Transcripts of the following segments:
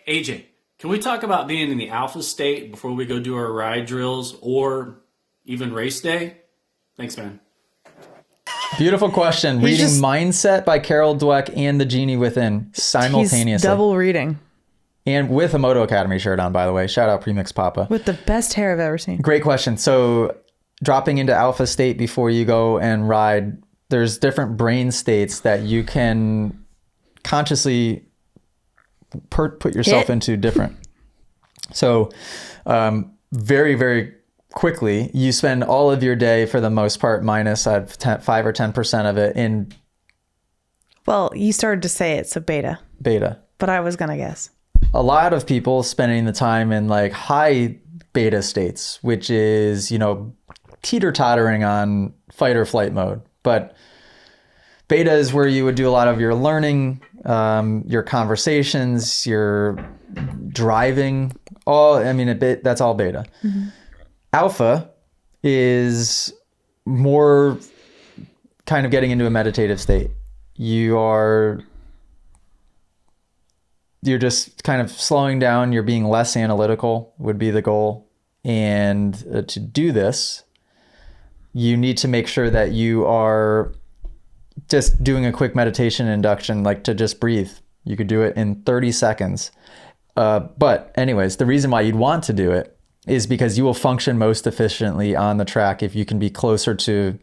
AJ, can we talk about being in the alpha state before we go do our ride drills or even race day? Thanks, man. Beautiful question. Reading Mindset by Carol Dweck and The Genie Within simultaneously. He's double reading. And with a Moto Academy shirt on, by the way. Shout out Premix Papa. With the best hair I've ever seen. Great question. So dropping into alpha state before you go and ride, there's different brain states that you can consciously put yourself into different. So very, very quickly, you spend all of your day, for the most part, minus 5 or 10% of it in... Well, you started to say it, so beta. Beta. But I was going to guess. A lot of people spending the time in like high beta states, which is, teeter-tottering on fight or flight mode. But beta is where you would do a lot of your learning, your conversations, your driving. That's all beta. Mm-hmm. Alpha is more kind of getting into a meditative state. You're just kind of slowing down. You're being less analytical would be the goal. And to do this, you need to make sure that you are just doing a quick meditation induction, like to just breathe. You could do it in 30 seconds. But anyways, the reason why you'd want to do it is because you will function most efficiently on the track if you can be closer to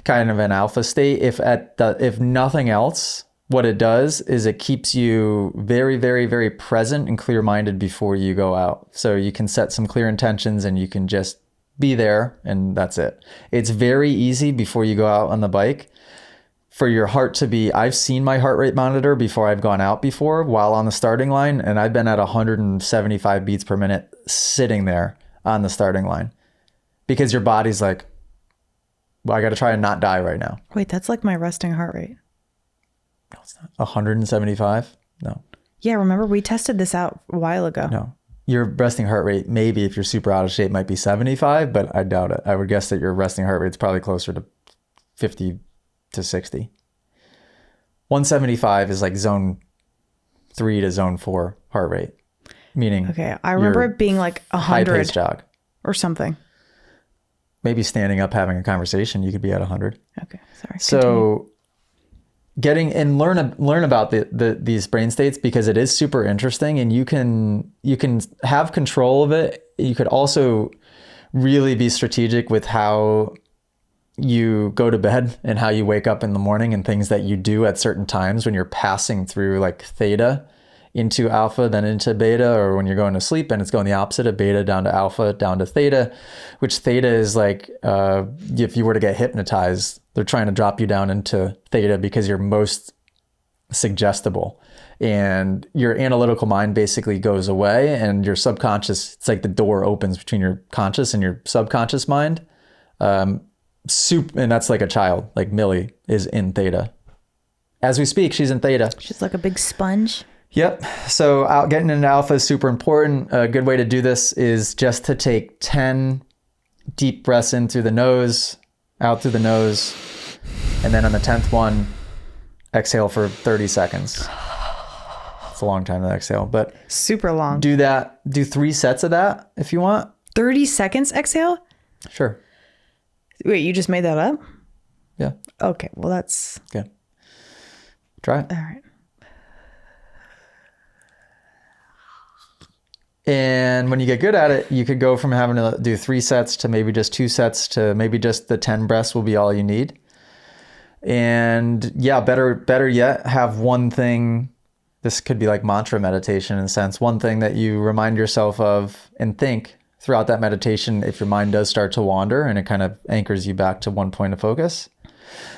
kind of an alpha state. If nothing else, what it does is it keeps you very, very, very present and clear-minded before you go out. So you can set some clear intentions and you can just be there, and that's it. It's very easy before you go out on the bike for your heart to be... I've seen my heart rate monitor before I've gone out before while on the starting line, and I've been at 175 beats per minute sitting there on the starting line because your body's like, well, I got to try and not die right now. Wait, that's like my resting heart rate. No, it's not. 175? No. Yeah, remember we tested this out a while ago. No. Your resting heart rate, maybe if you're super out of shape, might be 75, but I doubt it. I would guess that your resting heart rate's probably closer to 50 to 60. 175 is like zone 3 to zone 4 heart rate, meaning... Okay, I remember it being like 100 high-paced jog or something. Maybe standing up having a conversation, you could be at 100. Okay, sorry. So getting and learn about these brain states, because it is super interesting, and you can have control of it. You could also really be strategic with how you go to bed and how you wake up in the morning and things that you do at certain times when you're passing through like theta into alpha, then into beta, or when you're going to sleep and it's going the opposite of beta down to alpha, down to theta, which theta is like, if you were to get hypnotized, they're trying to drop you down into theta because you're most suggestible and your analytical mind basically goes away, and your subconscious, it's like the door opens between your conscious and your subconscious mind. And that's like a child, like Millie is in theta. As we speak, she's in theta. She's like a big sponge. Yep. So getting into alpha is super important. A good way to do this is just to take 10 deep breaths in through the nose, out through the nose, and then on the 10th one, exhale for 30 seconds. It's a long time to exhale, but super long. Do that. Do 3 sets of that if you want. 30 seconds exhale? Sure. Wait, you just made that up? Yeah. Okay. Well, that's... Okay. Try it. All right. And when you get good at it, you could go from having to do 3 sets to maybe just 2 sets to maybe just the 10 breaths will be all you need. And yeah, better yet, have one thing. This could be like mantra meditation in a sense. One thing that you remind yourself of and think throughout that meditation if your mind does start to wander, and it kind of anchors you back to one point of focus.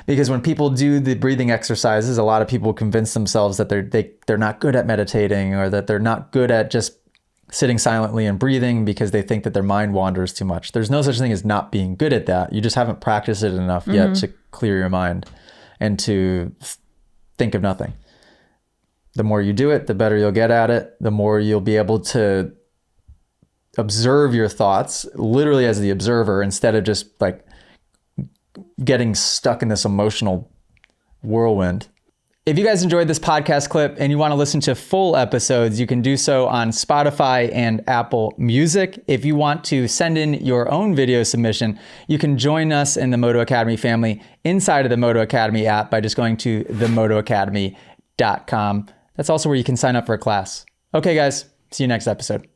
Because when people do the breathing exercises, a lot of people convince themselves that they're not good at meditating, or that they're not good at just sitting silently and breathing because they think that their mind wanders too much. There's no such thing as not being good at that. You just haven't practiced it enough yet to clear your mind and to think of nothing. The more you do it, the better you'll get at it. The more you'll be able to observe your thoughts literally as the observer, instead of just like getting stuck in this emotional whirlwind. If you guys enjoyed this podcast clip and you want to listen to full episodes, you can do so on Spotify and Apple Music. If you want to send in your own video submission, you can join us in the Moto Academy family inside of the Moto Academy app by just going to themotoacademy.com. That's also where you can sign up for a class. Okay, guys, see you next episode.